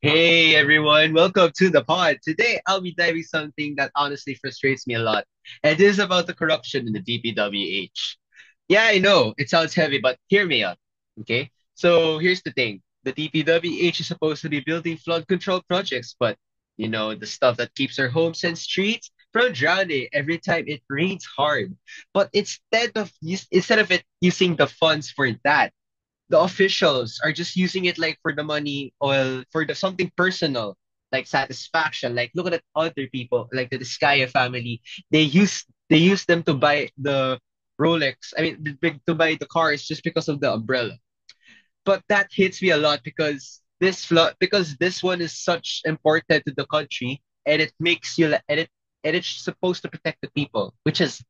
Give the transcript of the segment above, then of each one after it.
Hey everyone, welcome to the pod. Today I'll be diving something that honestly frustrates me a lot. And this is about the corruption in the DPWH. Yeah, I know, it sounds heavy, but hear me out. Okay? So here's the thing. The DPWH is supposed to be building flood control projects, but the stuff that keeps our homes and streets from drowning every time it rains hard. But instead of it using the funds for that, the officials are just using it like for the money or for the something personal, like satisfaction. Like look at other people, like the Discaya family. They use them to buy the Rolex. I mean, to buy the cars just because of the umbrella. But that hits me a lot because this one is such important to the country, and it makes you and it's supposed to protect the people, which is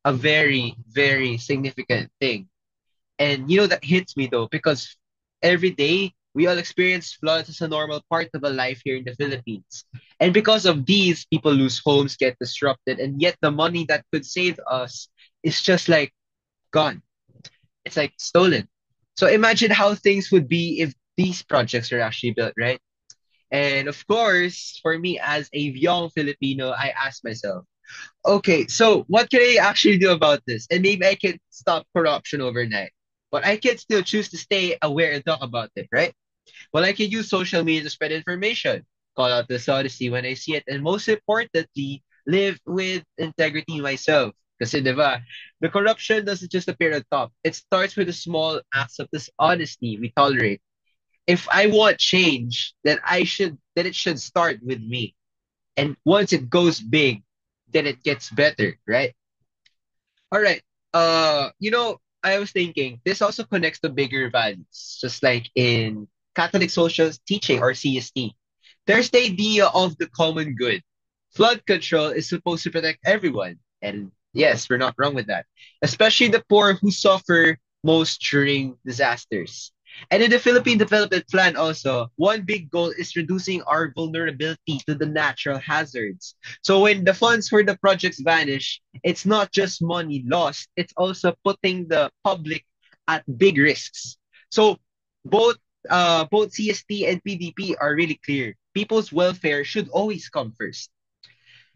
a very very significant thing. And that hits me though, because every day we all experience floods as a normal part of a life here in the Philippines. And because of these, people lose homes, get disrupted, and yet the money that could save us is just like gone. It's like stolen. So imagine how things would be if these projects were actually built, right? And of course, for me as a young Filipino, I ask myself, okay, so what can I actually do about this? And maybe I can stop corruption overnight. But I can still choose to stay aware and talk about it, right? Well, I can use social media to spread information, call out dishonesty when I see it, and most importantly, live with integrity myself. Kasi, di ba, the corruption doesn't just appear at top. It starts with the small acts of dishonesty we tolerate. If I want change, then it should start with me. And once it goes big, then it gets better, right? All right. I was thinking this also connects to bigger values, just like in Catholic social teaching or CST. There's the idea of the common good. Flood control is supposed to protect everyone. And yes, we're not wrong with that, especially the poor who suffer most during disasters. And in the Philippine Development Plan also, one big goal is reducing our vulnerability to the natural hazards. So when the funds for the projects vanish, it's not just money lost, it's also putting the public at big risks. So both both CST and PDP are really clear. People's welfare should always come first.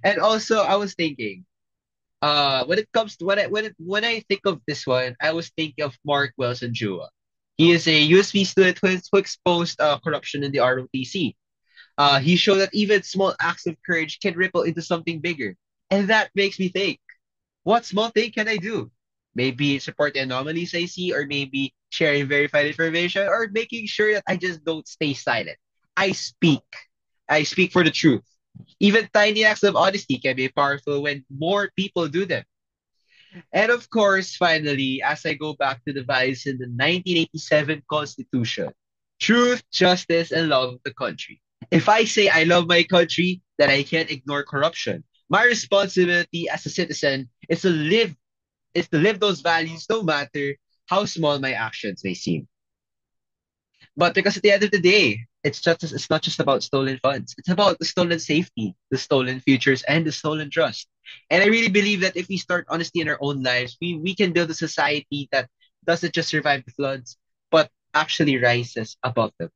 And also I was thinking, when it comes to when I think of this one, I was thinking of Mark Wilson Jua. He is a USP student who exposed corruption in the ROTC. He showed that even small acts of courage can ripple into something bigger. And that makes me think, what small thing can I do? Maybe support the anomalies I see, or maybe sharing verified information, or making sure that I just don't stay silent. I speak. I speak for the truth. Even tiny acts of honesty can be powerful when more people do them. And of course, finally, as I go back to the values in the 1987 Constitution, truth, justice, and love of the country. If I say I love my country, then I can't ignore corruption. My responsibility as a citizen is to live those values no matter how small my actions may seem. But because at the end of the day, it's not just about stolen funds. It's about the stolen safety, the stolen futures, and the stolen trust. And I really believe that if we start honesty in our own lives, we can build a society that doesn't just survive the floods, but actually rises above them.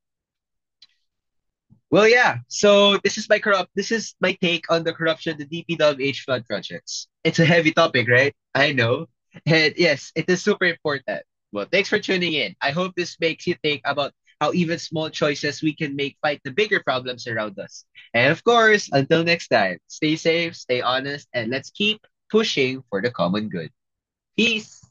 Well, yeah. So this is my take on the corruption, the DPWH flood projects. It's a heavy topic, right? I know. And yes, it is super important. Well, thanks for tuning in. I hope this makes you think about how even small choices we can make fight the bigger problems around us. And of course, until next time, stay safe, stay honest, and let's keep pushing for the common good. Peace.